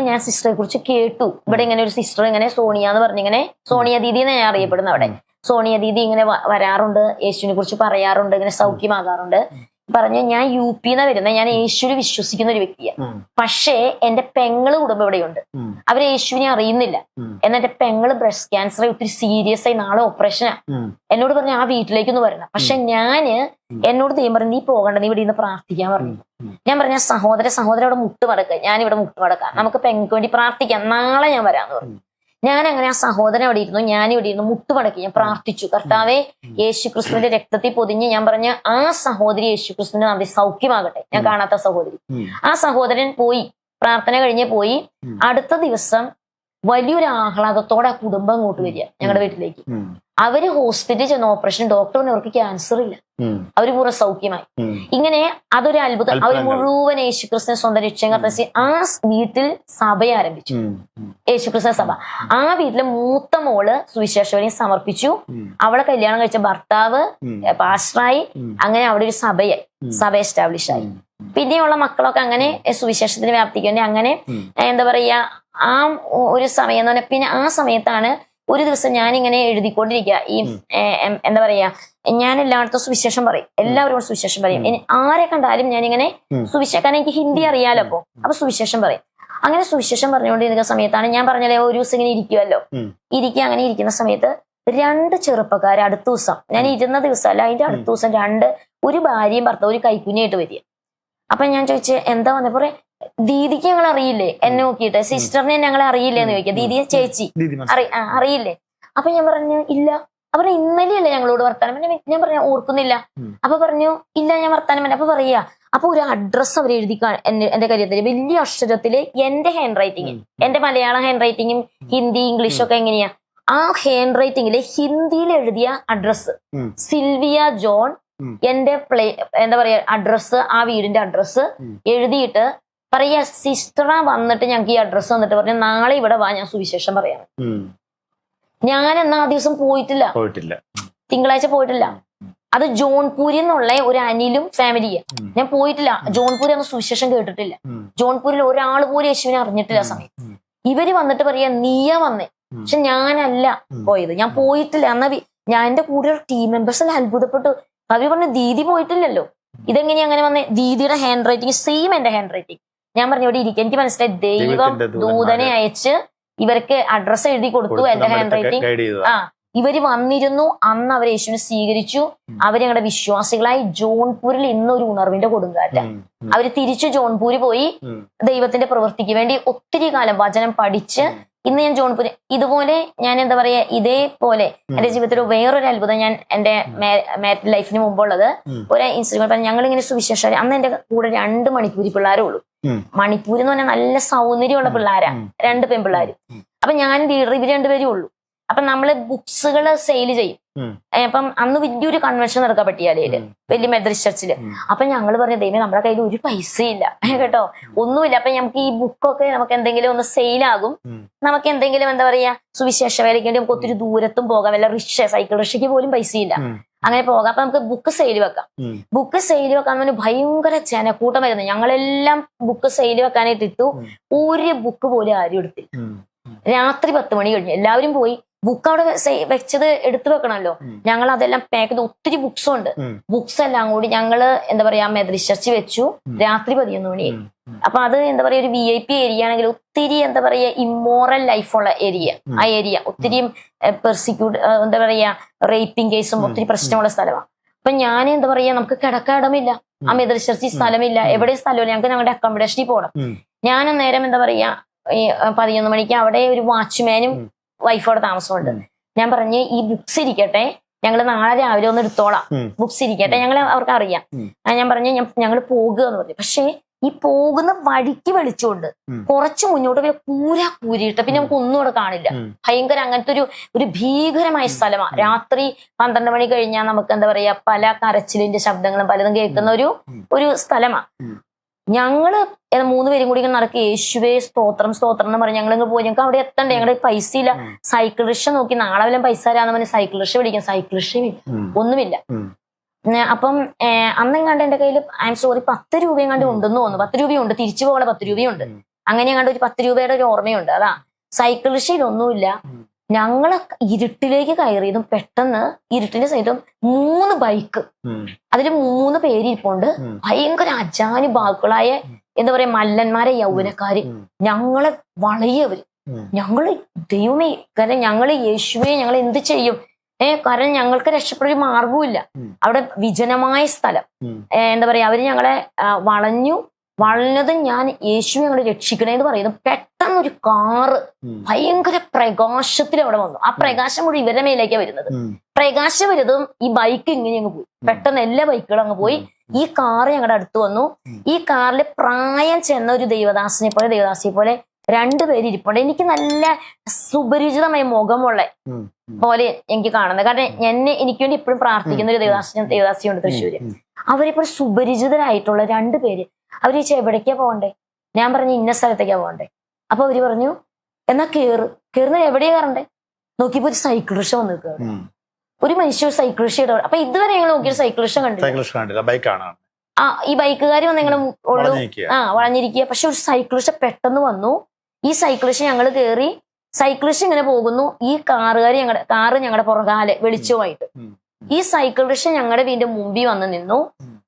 S1: ഞാൻ സിസ്റ്ററെ കുറിച്ച് കേട്ടു, ഇവിടെ ഇങ്ങനെ ഒരു സിസ്റ്റർ ഇങ്ങനെ സോണിയ എന്ന് പറഞ്ഞിങ്ങനെ, സോണിയ ദീദി എന്ന് ഞാൻ അറിയപ്പെടുന്ന അവിടെ, സോണിയ ദീദി ഇങ്ങനെ വരാറുണ്ട്, യേശുവിനെ കുറിച്ച് പറയാറുണ്ട്, ഇങ്ങനെ സൗഖ്യമാകാറുണ്ട്. പറഞ്ഞു ഞാൻ UP-ന്നാ വരുന്നത്, ഞാൻ യേശുവിനെ വിശ്വസിക്കുന്ന ഒരു വ്യക്തിയാണ്. പക്ഷേ എന്റെ പെങ്ങള് കുടുംബം ഇവിടെയുണ്ട്, അവര് യേശുവിനെ അറിയുന്നില്ല. എന്നാൽ എന്റെ പെങ്ങള് ബ്രസ്റ്റ് ക്യാൻസർ ഒത്തിരി സീരിയസ് ആയി, നാളെ ഓപ്പറേഷനാ. എന്നോട് പറഞ്ഞു ആ വീട്ടിലേക്കൊന്ന് വരണം. പക്ഷെ എന്നോട് ദൈവം പറഞ്ഞു നീ പോകണ്ട, നീ ഇവിടെ നിന്ന് പ്രാർത്ഥിക്കാൻ പറഞ്ഞു. ഞാൻ പറഞ്ഞ സഹോദരൻ അവിടെ മുട്ടുമടക്കുക, ഞാനിവിടെ മുട്ടുമടക്കാം, നമുക്ക് പെങ്ങൾക്ക് വേണ്ടി പ്രാർത്ഥിക്കാം, നാളെ ഞാൻ വരാന്ന് പറഞ്ഞു. ഞാൻ അങ്ങനെ ആ സഹോദരൻ അവിടെ ഇരുന്നു, ഞാനിവിടെ ഇരുന്നു മുട്ടുമടക്കി ഞാൻ പ്രാർത്ഥിച്ചു. കർത്താവേ യേശു ക്രിസ്തുവിന്റെ രക്തത്തിൽ പൊതിഞ്ഞ് ഞാൻ പറഞ്ഞ ആ സഹോദരി യേശു ക്രിസ്തുവിന്റെ നാമത്തിൽ സൗഖ്യമാകട്ടെ. ഞാൻ കാണാത്ത സഹോദരി. ആ സഹോദരൻ പോയി, പ്രാർത്ഥന കഴിഞ്ഞ് പോയി. അടുത്ത ദിവസം വലിയൊരു ആഹ്ലാദത്തോടെ ആ കുടുംബം അങ്ങോട്ട് വരിക ഞങ്ങളുടെ വീട്ടിലേക്ക്. അവര് ഹോസ്പിറ്റലിൽ ചെന്ന് ഓപ്പറേഷൻ, ഡോക്ടറിന് അവർക്ക് ക്യാൻസർ ഇല്ല, അവര് പൂർണ്ണ സൗഖ്യമായി. ഇങ്ങനെ അതൊരു അത്ഭുതം. അവര് മുഴുവൻ യേശുക്രിസ്തു സ്വന്തം രക്ഷകർത്താവ് ആ വീട്ടിൽ സഭ ആരംഭിച്ചു, യേശുക്രിസ്തു സഭ. ആ വീട്ടിലെ മൂത്ത മോള് സുവിശേഷവനെ സമർപ്പിച്ചു. അവളെ കല്യാണം കഴിച്ച ഭർത്താവ് പാസ്റ്ററായി. അങ്ങനെ അവിടെ ഒരു സഭ എസ്റ്റാബ്ലിഷ് ആയി. പിന്നെയുള്ള മക്കളൊക്കെ അങ്ങനെ സുവിശേഷത്തിന് വ്യാപ്തിക്കേണ്ടി അങ്ങനെ എന്താ പറയാ ആ ഒരു സമയം എന്ന് പറഞ്ഞാൽ പിന്നെ ആ സമയത്താണ് ഒരു ദിവസം ഞാനിങ്ങനെ എഴുതിക്കൊണ്ടിരിക്കുക ഈ എന്താ പറയാ, ഞാൻ എല്ലായിടത്തും സുവിശേഷം പറയും, എല്ലാവരോടും സുവിശേഷം പറയും. ആരെ കണ്ടാലും ഞാനിങ്ങനെ സുവിശേഷം, കാരണം എനിക്ക് ഹിന്ദി അറിയാലോ, അപ്പൊ സുവിശേഷം പറയും. അങ്ങനെ സുവിശേഷം പറഞ്ഞുകൊണ്ടിരിക്കുന്ന സമയത്താണ് ഞാൻ പറഞ്ഞാലേ ഒരു ദിവസം ഇങ്ങനെ ഇരിക്കുമല്ലോ, അങ്ങനെ ഇരിക്കുന്ന സമയത്ത് 2 ചെറുപ്പക്കാർ അടുത്ത ദിവസം, ഞാൻ ഇരുന്ന ദിവസമല്ല അതിന്റെ അടുത്ത ദിവസം ഒരു ഭാര്യയും ഭർത്താവും ഒരു കൈക്കുഞ്ഞായിട്ട് വരിക. അപ്പൊ ഞാൻ ചോദിച്ചു എന്താ വന്നപ്പോ, ദീദിക്ക് ഞങ്ങൾ അറിയില്ലേ, എന്നെ നോക്കിയിട്ട് സിസ്റ്ററിനെ ഞങ്ങളെ അറിയില്ലേ എന്ന് ചോദിക്കുക. ദീദിയെ ചേച്ചി അറിയില്ലേ? അപ്പൊ ഞാൻ പറഞ്ഞു ഇല്ല. അപ്പൊ ഇന്നലെയല്ലേ ഞങ്ങളോട് വർത്താനം. ഞാൻ പറഞ്ഞു ഓർക്കുന്നില്ല. അപ്പൊ പറഞ്ഞു ഇല്ല ഞാൻ വർത്താനം പറഞ്ഞു. അപ്പൊ പറയാ, അപ്പൊ ഒരു അഡ്രസ്സ് അവർ എഴുതി എന്റെ കാര്യത്തിൽ വലിയ അക്ഷരത്തില് എന്റെ ഹാൻഡ് റൈറ്റിംഗ്, എന്റെ മലയാളം ഹാൻഡ് റൈറ്റിംഗും ഹിന്ദി ഇംഗ്ലീഷും ഒക്കെ എങ്ങനെയാ, ആ ഹാൻഡ് റൈറ്റിംഗില് ഹിന്ദിയിൽ എഴുതിയ അഡ്രസ്സ് സിൽവിയ ജോൺ, എന്റെ എന്താ പറയാ അഡ്രസ്സ്, ആ വീടിന്റെ അഡ്രസ്സ് എഴുതിയിട്ട് പറയാ, സിസ്റ്ററാ വന്നിട്ട് ഞങ്ങൾക്ക് ഈ അഡ്രസ്സ് വന്നിട്ട് പറഞ്ഞു നാളെ ഇവിടെ വാ, ഞാൻ സുവിശേഷം പറയാം. ഞാൻ എന്നാ ആ ദിവസം പോയിട്ടില്ല, തിങ്കളാഴ്ച പോയിട്ടില്ല. അത് ജോൺപൂരിൽ നിന്നുള്ള ഒരു അനിലും ഫാമിലിയെ, ഞാൻ പോയിട്ടില്ല. ജോൺപൂരിൽ ഒന്നും സുവിശേഷം കേട്ടിട്ടില്ല, ജോൺപൂരിൽ ഒരാൾ പോലും യേശുവിനെ അറിഞ്ഞിട്ടില്ല. ആ സമയം ഇവര് വന്നിട്ട് പറയാ നീയാ വന്നേ, പക്ഷെ ഞാനല്ല പോയത്, ഞാൻ പോയിട്ടില്ല. എന്നാ ഞാൻ എന്റെ കൂടെ ടീം മെമ്പേഴ്സ് എല്ലാം അത്ഭുതപ്പെട്ടു. അവര് പറഞ്ഞു ദീദി പോയിട്ടില്ലല്ലോ, ഇതെങ്ങനെയാ അങ്ങനെ വന്നേ? ദീദിയുടെ ഹാൻഡ് റൈറ്റിംഗ് സെയിം എന്റെ ഹാൻഡ് റൈറ്റിംഗ്. ഞാൻ പറഞ്ഞു ഇവിടെ ഇരിക്കും. എനിക്ക് മനസ്സിലായി ദൈവം ദൂതനെ അയച്ച് ഇവർക്ക് അഡ്രസ്സ് എഴുതി കൊടുത്തു, എന്റെ ഹാൻഡ് റൈറ്റിംഗ്. ഇവര് വന്നിരുന്നു, അന്ന് അവർ യേശുവിനെ സ്വീകരിച്ചു. അവര് ഞങ്ങളുടെ വിശ്വാസികളായി. ജോൺപൂരിൽ ഇന്നൊരു ഉണർവിന്റെ കൊടുങ്കാറ്റ. അവര് തിരിച്ചു ജോൺപൂര് പോയി ദൈവത്തിന്റെ പ്രവൃത്തിക്ക് വേണ്ടി ഒത്തിരി കാലം വചനം പഠിച്ച് ഇന്ന് ഞാൻ ജോൺപൂര് ഇതുപോലെ ഞാൻ എന്താ പറയാ, ഇതേപോലെ എന്റെ ജീവിതത്തിൽ വേറൊരു അത്ഭുതം ഞാൻ എന്റെ മാരിഡ് ലൈഫിന് മുമ്പുള്ളത് ഒരു ഇൻസ്റ്റഗ്രാം, ഞങ്ങൾ ഇങ്ങനെ സുവിശേഷം, അന്ന് എന്റെ കൂടെ 2 മണിപ്പൂരി പിള്ളേരേ ഉള്ളൂ. മണിപ്പൂർ എന്ന് പറഞ്ഞാൽ നല്ല സൗന്ദര്യമുള്ള പിള്ളേരാ, 2 പെൺപിള്ളേര്. അപ്പൊ ഞാൻ ലീഡർ, ഇവര് 2 പേരേ ഉള്ളൂ. അപ്പൊ നമ്മള് ബുക്സുകൾ സെയിൽ ചെയ്യും. അപ്പം അന്ന് വലിയൊരു കൺവെൻഷൻ നടക്കാൻ പറ്റിയാലേ വലിയ മെത്തഡിസ്റ്റ് ചർച്ചില്. അപ്പൊ ഞങ്ങൾ പറഞ്ഞു ദൈവം നമ്മുടെ കയ്യിൽ ഒരു പൈസയില്ല കേട്ടോ, ഒന്നുമില്ല. അപ്പൊ നമുക്ക് ഈ ബുക്കൊക്കെ നമുക്ക് എന്തെങ്കിലും ഒന്ന് സെയിലാകും, നമുക്ക് എന്തെങ്കിലും എന്താ പറയാ സുവിശേഷ വേലയ്ക്ക് വേണ്ടി നമുക്ക് ഒത്തിരി ദൂരത്തും പോകാം, വല്ല സൈക്കിൾ റിക്ഷയ്ക്ക് പോലും പൈസയില്ല, അങ്ങനെ പോകാം. അപ്പൊ നമുക്ക് ബുക്ക് സെയിൽ വെക്കാം. ബുക്ക് സെയിൽ വെക്കാൻ ഭയങ്കര ജനക്കൂട്ടം വരുന്നത്. ഞങ്ങളെല്ലാം ബുക്ക് സെയിൽ വെക്കാനായിട്ട് ഇട്ടു. ഒരു ബുക്ക് പോലും ആരും എടുത്തില്ല. രാത്രി 10 മണി കഴിഞ്ഞു, എല്ലാവരും പോയി. ബുക്ക് അവിടെ വെച്ചത് എടുത്തു വെക്കണമല്ലോ. ഞങ്ങൾ അതെല്ലാം പാക്ക് ചെയ്ത്, ഒത്തിരി ബുക്സും ഉണ്ട്. ബുക്സ് എല്ലാം കൂടി ഞങ്ങള് എന്താ പറയാ മെത്തഡിസ്റ്റ് ചർച്ച് വെച്ചു. രാത്രി 11 മണിയായി. അപ്പൊ അത് എന്താ പറയാ ഒരു VIP ഏരിയ ആണെങ്കിൽ ഒത്തിരി എന്താ പറയാ ഇമ്മോറൽ ലൈഫുള്ള ഏരിയ. ആ ഏരിയ ഒത്തിരി പെർസിക്യൂട്ട് എന്താ പറയാ റേപ്പിംഗ് കേസും ഒത്തിരി പ്രശ്നമുള്ള സ്ഥലമാണ്. അപ്പൊ ഞാൻ എന്താ പറയാ നമുക്ക് കിടക്കാടമില്ല, ആ മെത്തഡിസ്റ്റ് ചർച്ചിൽ സ്ഥലമില്ല, എവിടെ സ്ഥലമില്ല, ഞങ്ങൾക്ക് ഞങ്ങളുടെ അക്കോമഡേഷനിൽ പോകണം. ഞാൻ നേരം എന്താ പറയാ 11 മണിക്ക് അവിടെ ഒരു വാച്ച്മാനും വൈഫോടെ താമസമുണ്ട്. ഞാൻ പറഞ്ഞ് ഈ ബുക്സ് ഇരിക്കട്ടെ, ഞങ്ങൾ നാളെ രാവിലെ ഒന്ന് എടുത്തോളാം, ബുക്സ് ഇരിക്കട്ടെ, ഞങ്ങൾ അവർക്ക് അറിയാം. ഞാൻ പറഞ്ഞു ഞങ്ങൾ പോകുക എന്ന് പറഞ്ഞു. പക്ഷേ ഈ പോകുന്ന വഴിക്ക് വെളിച്ചമുണ്ട്. കുറച്ച് മുന്നോട്ട് കൂരിയിട്ട് പിന്നെ നമുക്ക് ഒന്നും ഇവിടെ കാണില്ല. ഭയങ്കര അങ്ങനത്തെ ഒരു ഭീകരമായ സ്ഥലമാണ്. രാത്രി 12 മണി കഴിഞ്ഞാൽ നമുക്ക് എന്താ പറയാ പല കരച്ചിലിന്റെ ശബ്ദങ്ങളും പലതും കേൾക്കുന്ന ഒരു സ്ഥലമാണ്. ഞങ്ങള് 3 പേരും കൂടി നടക്കുക, യേശുവേ സ്തോത്രം സ്തോത്രം എന്ന് പറഞ്ഞ് ഞങ്ങളിങ്ങ് പോയി. ഞങ്ങൾക്ക് അവിടെ എത്തണ്ടേ, ഞങ്ങളുടെ പൈസ ഇല്ല. സൈക്കിൾ റിക്ഷ നോക്കി, നാളെ വല്ലതും പൈസ തരാന്ന് പറഞ്ഞ് സൈക്കിൾ റിക്ഷ വിളിക്കാം. സൈക്കിൾ റിക്ഷ ഒന്നുമില്ല. അപ്പം അന്നെങ്ങാണ്ട് എന്റെ കയ്യിൽ സോറി 10 രൂപയും കണ്ട് ഉണ്ടെന്ന് തോന്നുന്നു. 10 രൂപയുണ്ട്, തിരിച്ചു പോകണ 10 രൂപയുണ്ട്. അങ്ങനെ കണ്ട് ഒരു 10 രൂപയുടെ ഒരു ഓർമ്മയുണ്ട്. അതാ സൈക്കിൾ റിക്ഷയിലൊന്നുമില്ല. ഞങ്ങള് ഇരുട്ടിലേക്ക് കയറിയതും പെട്ടെന്ന് ഇരുട്ടിന്റെ സൈഡും 3 ബൈക്ക്, അതില് 3 പേരിരിപ്പുണ്ട്. ഭയങ്കര അജാനുബാഹുക്കളായ എന്താ പറയാ മല്ലന്മാരെ യൗവനക്കാര്. ഞങ്ങളെ വളയവര്. ഞങ്ങള് ദൈവമേ, കാരണം ഞങ്ങള് യേശുവെ ഞങ്ങൾ എന്ത് ചെയ്യും? കാരണം ഞങ്ങൾക്ക് രക്ഷപ്പെട്ടൊരു മാർഗവും ഇല്ല. അവിടെ വിജനമായ സ്ഥലം. എന്താ പറയാ അവര് ഞങ്ങളെ വളഞ്ഞതും ഞാൻ യേശുവെ ഞങ്ങളെ രക്ഷിക്കണേ എന്ന് പറയുന്നു. പെട്ടെന്നൊരു കാറ് ഭയങ്കര പ്രകാശത്തിൽ അവിടെ വന്നു. ആ പ്രകാശം കൂടി ഇവരുടെ മേലേക്കാണ് വരുന്നത്. പ്രകാശം വരുന്നതും ഈ ബൈക്ക് ഇങ്ങനെ അങ്ങ് പോയി. പെട്ടെന്ന് എല്ലാ ബൈക്കുകളും അങ്ങ് പോയി. ഈ കാറ് ഞങ്ങളുടെ അടുത്ത് വന്നു. ഈ കാറിൽ പ്രായം ചെന്ന ഒരു ദൈവദാസിയെ പോലെ 2 പേര് ഇരിപ്പുണ്ട്. എനിക്ക് നല്ല സുപരിചിതമായ മുഖമുള്ള പോലെ എനിക്ക് കാണുന്നത്. കാരണം എനിക്ക് വേണ്ടി എപ്പോഴും പ്രാർത്ഥിക്കുന്ന ഒരു ദേവദാസിയുണ്ട് തൃശ്ശൂര്. അവരിപ്പോൾ സുപരിചിതരായിട്ടുള്ള 2 പേര്. അവര് ചോദിച്ചാൽ എവിടേക്കാ പോകണ്ടേ? ഞാൻ പറഞ്ഞു ഇന്ന സ്ഥലത്തേക്കാ പോകണ്ടേ. അപ്പൊ അവര് പറഞ്ഞു എന്നാ കേറുന്ന എവിടെയാ കയറണ്ടേ? നോക്കിയപ്പോ ഒരു സൈക്കിൾ റിക്ഷ വന്ന് നിൽക്കുക. ഒരു മനുഷ്യ സൈക്കിൾ റിക്ഷ ഇട. അപ്പൊ ഇതുവരെ ഞങ്ങൾ നോക്കിയ സൈക്കിൾ റിക്ഷ കണ്ടില്ല. ഈ ബൈക്കുകാർ വന്ന് ഞങ്ങൾ വളഞ്ഞിരിക്കുക. പക്ഷെ ഒരു സൈക്കിൾ റിക്ഷ പെട്ടെന്ന് വന്നു. ഈ സൈക്കിളിഷ് ഞങ്ങൾ കയറി, സൈക്കിളിഷ് ഇങ്ങനെ പോകുന്നു, ഈ കാറ് ഞങ്ങളുടെ പുറകാലെ വെളിച്ചവുമായിട്ട്. ഈ സൈക്കിൾ റിക്ഷ ഞങ്ങളുടെ വീടിന്റെ മുമ്പിൽ വന്ന് നിന്നു.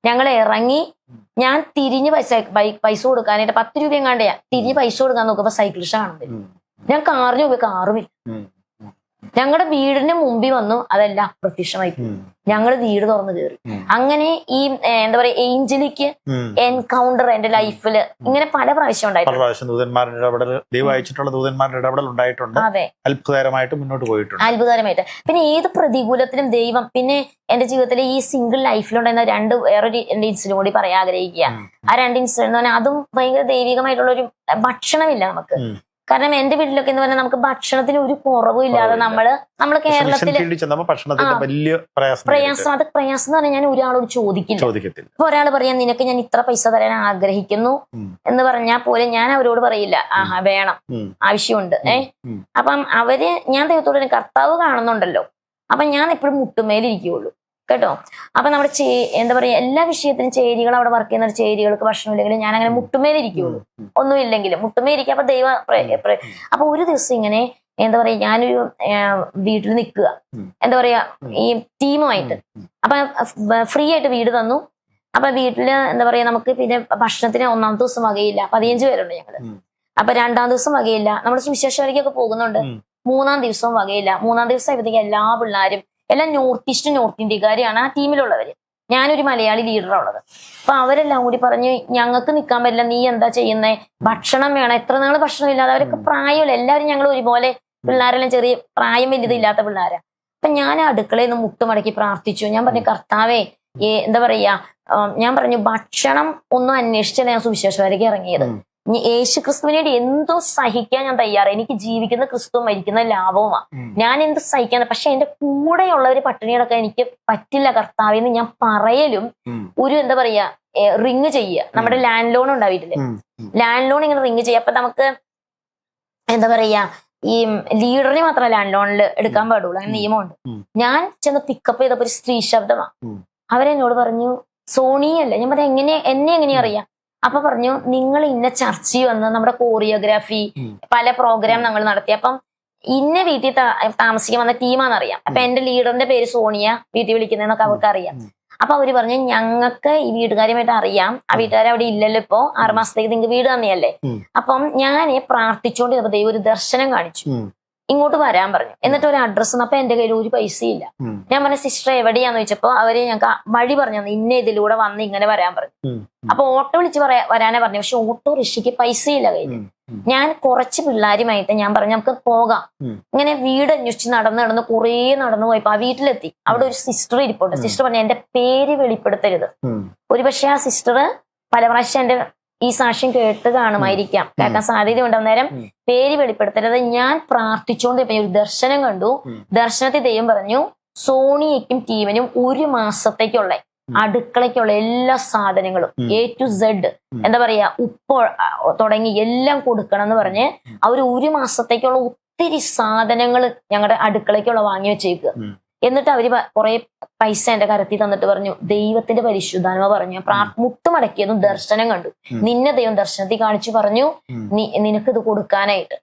S1: ഞങ്ങൾ ഇറങ്ങി. ഞാൻ തിരിഞ്ഞ് പൈസ കൊടുക്കാനായിട്ട് 10 രൂപ എങ്ങാണ്ടെയാ. തിരിഞ്ഞ് പൈസ കൊടുക്കാൻ നോക്കുമ്പോ സൈക്കിൾ റിക്ഷ കാണുന്നില്ല. ഞാൻ കാറിന് പോയി, കാറുമില്ല. ഞങ്ങളുടെ വീടിന്റെ മുമ്പിൽ വന്നു, അതെല്ലാം അപ്രത്യക്ഷമായി. ഞങ്ങൾ വീട് തുറന്നു കയറി. അങ്ങനെ ഈ എന്താ പറയാ ഏഞ്ചലിക്ക് എൻകൗണ്ടർ എന്റെ ലൈഫിൽ ഇങ്ങനെ പല പ്രാവശ്യം ഉണ്ടായിട്ടുണ്ട്.
S2: ദൂതന്മാരുടെ ഇടപെടൽ, ദൈവം അയച്ചിട്ടുള്ള ദൂതന്മാരുടെ ഇടപെടൽ ഉണ്ടായിട്ടുണ്ട്.
S1: അതെ,
S2: അത്ഭുതകരമായിട്ട് മുന്നോട്ട് പോയിട്ടുണ്ട്.
S1: അത്ഭുതകരമായിട്ട്. പിന്നെ ഏത് പ്രതികൂലത്തിലും ദൈവം. പിന്നെ എന്റെ ജീവിതത്തിലെ ഈ സിംഗിൾ ലൈഫിലുണ്ടായിരുന്ന വേറൊരു എന്റെ ഇൻസിഡന്റ് കൂടി പറയാൻ ആഗ്രഹിക്കുക. ആ 2 ഇൻസിഡന്റ് എന്ന് പറഞ്ഞാൽ അതും ഭയങ്കര ദൈവികമായിട്ടുള്ള ഒരു ഭക്ഷണമില്ല നമുക്ക്. കാരണം എന്റെ വീട്ടിലൊക്കെ എന്ന് പറഞ്ഞാൽ നമുക്ക് ഭക്ഷണത്തിന് ഒരു കുറവും ഇല്ലാതെ നമ്മള് കേരളത്തില് പ്രയാസം. അത് പ്രയാസം എന്ന് പറഞ്ഞാൽ ഞാൻ ഒരാളോട് ചോദിക്കില്ല. ഇപ്പൊ ഒരാൾ പറയാൻ നിനക്ക് ഞാൻ ഇത്ര പൈസ തരാൻ ആഗ്രഹിക്കുന്നു എന്ന് പറഞ്ഞാൽ പോലും ഞാൻ അവരോട് പറയില്ല ആഹാ വേണം, ആവശ്യമുണ്ട്. അപ്പം ഞാൻ ദൈവത്തോട് കർത്താവ് കാണുന്നുണ്ടല്ലോ, അപ്പൊ ഞാൻ എപ്പോഴും മുട്ടുമേലിരിക്കുകയുള്ളൂ കേട്ടോ. അപ്പൊ നമ്മുടെ എന്താ പറയാ എല്ലാ വിഷയത്തിനും ചേരികൾ അവിടെ വർക്ക് ചെയ്യുന്ന ചേരികൾക്ക് ഭക്ഷണം ഇല്ലെങ്കിലും ഞാൻ അങ്ങനെ മുട്ടുമേലിരിക്കുകയുള്ളൂ. ഒന്നും ഇല്ലെങ്കിലും മുട്ടുമേലിരിക്കുക. അപ്പൊ അപ്പൊ ഒരു ദിവസം ഇങ്ങനെ എന്താ പറയാ ഞാനൊരു വീട്ടിൽ നിൽക്കുക, എന്താ പറയാ ഈ ടീമുമായിട്ട്. അപ്പൊ ഫ്രീ ആയിട്ട് വീട് തന്നു. അപ്പൊ വീട്ടില് എന്താ പറയാ നമുക്ക് പിന്നെ ഭക്ഷണത്തിന് 1-ാമത്തെ ദിവസം വകയില്ല. 15 പേരുണ്ട് ഞങ്ങള്. അപ്പൊ 2-ാം ദിവസം വകയില്ല. നമ്മൾ സുവിശേഷവരിക്കൊക്കെ പോകുന്നുണ്ട്. 3-ാം ദിവസവും വകയില്ല. 3-ാം ദിവസം ആയപ്പോഴത്തേക്ക് എല്ലാ പിള്ളേരും എല്ലാം നോർത്ത് ഇന്ത്യക്കാരെയാണ് ആ ടീമിലുള്ളവര്. ഞാനൊരു മലയാളി ലീഡറാണ് ഉള്ളത്. അപ്പൊ അവരെല്ലാം കൂടി പറഞ്ഞു ഞങ്ങൾക്ക് നിൽക്കാൻ പറ്റില്ല, നീ എന്താ ചെയ്യുന്നേ, ഭക്ഷണം വേണം. എത്ര നാള് ഭക്ഷണം ഇല്ലാതെ. അവരൊക്കെ പ്രായമില്ല, എല്ലാവരും ഞങ്ങൾ ഒരുപോലെ. പിള്ളേരെല്ലാം ചെറിയ പ്രായം വലുതില്ലാത്ത പിള്ളേരാ. അപ്പൊ ഞാൻ അടുക്കളയിൽ നിന്ന് മുട്ടുമടക്കി പ്രാർത്ഥിച്ചു. ഞാൻ പറഞ്ഞു കർത്താവേ എന്താ പറയാ ഞാൻ പറഞ്ഞു ഭക്ഷണം ഒന്നും അന്വേഷിച്ചല്ല ഞാൻ സുവിശേഷവരയ്ക്ക് ഇറങ്ങിയത്. യേശു ക്രിസ്തുവിന് വേണ്ടി എന്തും സഹിക്കാൻ ഞാൻ തയ്യാറാണ്. എനിക്ക് ജീവിക്കുന്ന ക്രിസ്തു മരിക്കുന്ന ലാഭവുമാണ്. ഞാൻ എന്ത് സഹിക്കാൻ. പക്ഷെ എന്റെ കൂടെയുള്ളവര് പട്ടിണി കിടക്കാൻ എനിക്ക് പറ്റില്ല കർത്താവെന്ന് ഞാൻ പറയലും ഒരു എന്താ പറയാ റിങ് ചെയ്യുക. നമ്മുടെ ലാൻഡ് ലോൺ ഉണ്ടാവില്ലേ, ലാൻഡ് ലോൺ ഇങ്ങനെ റിങ് ചെയ്യുക. അപ്പൊ നമുക്ക് എന്താ പറയാ ഈ ലീഡറിനെ മാത്രം ലാൻഡ് ലോണിൽ എടുക്കാൻ പാടുള്ളൂ, അങ്ങനെ നിയമമുണ്ട്. ഞാൻ ചെന്ന് പിക്കപ്പ് ചെയ്തപ്പോ ഒരു സ്ത്രീ ശബ്ദമാണ്. അവരെന്നോട് പറഞ്ഞു സോണിയല്ലേ. ഞാൻ പറഞ്ഞു എന്നെ എങ്ങനെ അറിയാം. അപ്പൊ പറഞ്ഞു നിങ്ങൾ ഇന്ന ചർച്ചിൽ വന്ന് നമ്മുടെ കോറിയോഗ്രാഫി പല പ്രോഗ്രാം ഞങ്ങൾ നടത്തി. അപ്പം ഇന്ന വീട്ടിൽ താമസിക്കാൻ വന്ന ടീമാണെന്നറിയാം. അപ്പൊ എന്റെ ലീഡറിന്റെ പേര് സോണിയ, വീട്ടിൽ വിളിക്കുന്നതെന്നൊക്കെ അവർക്ക് അറിയാം. അപ്പൊ അവര് പറഞ്ഞു ഞങ്ങൾക്ക് ഈ വീട്ടുകാരുമായിട്ട് അറിയാം, ആ വീട്ടുകാർ അവിടെ ഇല്ലല്ലോ ഇപ്പോ, 6 മാസത്തേക്ക് നിങ്ങൾക്ക് വീട് തന്നെയല്ലേ. അപ്പം ഞാൻ പ്രാർത്ഥിച്ചുകൊണ്ട് ദൈവം ഒരു ദർശനം കാണിച്ചു, ഇങ്ങോട്ട് വരാൻ പറഞ്ഞു. എന്നിട്ട് ഒരു അഡ്രസ്സ്. അപ്പൊ എന്റെ കയ്യിൽ ഒരു പൈസയില്ല. ഞാൻ പറഞ്ഞ സിസ്റ്റർ എവിടെയാന്ന് ചോദിച്ചപ്പോ അവര് ഞങ്ങൾക്ക് വഴി പറഞ്ഞു ഇന്ന ഇതിലൂടെ വന്ന് ഇങ്ങനെ വരാൻ പറഞ്ഞു. അപ്പൊ ഓട്ടോ വിളിച്ച് വരാനാ പറഞ്ഞു. പക്ഷെ ഓട്ടോ റിക്ഷയ്ക്ക് പൈസയില്ല കയ്യിൽ. ഞാൻ കുറച്ച് പിള്ളേരുമായിട്ട് ഞാൻ പറഞ്ഞു നമുക്ക് പോകാം. ഇങ്ങനെ വീട് അന്വേഷിച്ച് നടന്ന് കുറേ നടന്നു പോയപ്പോ ആ വീട്ടിലെത്തി. അവിടെ ഒരു സിസ്റ്റർ ഇരിപ്പുണ്ട്. സിസ്റ്റർ പറഞ്ഞു എന്റെ പേര് വെളിപ്പെടുത്തരുത്. ഒരുപക്ഷെ ആ സിസ്റ്റർ പല പ്രാവശ്യം എന്റെ ഈ സാക്ഷ്യം കേട്ട് കാണുമായിരിക്കാം, കേൾക്കാൻ സാധ്യതയുണ്ട്. അന്നേരം പേര് വെളിപ്പെടുത്തരുത്. ഞാൻ പ്രാർത്ഥിച്ചുകൊണ്ട് ഒരു ദർശനം കണ്ടു. ദർശനത്തിൽ ദൈവം പറഞ്ഞു സോണിയയ്ക്കും ടീമിനും 1 മാസത്തേക്കുള്ള അടുക്കളയ്ക്കുള്ള എല്ലാ സാധനങ്ങളും A to Z എന്താ പറയാ ഉപ്പ് തുടങ്ങി എല്ലാം കൊടുക്കണം എന്ന് പറഞ്ഞ് അവർ 1 മാസത്തേക്കുള്ള ഒത്തിരി സാധനങ്ങൾ ഞങ്ങളുടെ അടുക്കളയ്ക്കുള്ള വാങ്ങി വെച്ചേക്കുക. എന്നിട്ട് അവര് കുറെ പൈസ എന്റെ കരത്തിൽ തന്നിട്ട് പറഞ്ഞു ദൈവത്തിന്റെ പരിശുദ്ധാത്മ പറഞ്ഞു മുട്ടുമടക്കിയതും ദർശനം കണ്ടു, നിന്നെ ദൈവം ദർശനത്തിൽ കാണിച്ചു പറഞ്ഞു നിനക്ക് ഇത് കൊടുക്കാനായിട്ട്.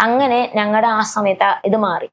S1: അങ്ങനെ ഞങ്ങളുടെ ആ സമയത്ത് ഇത് മാറി.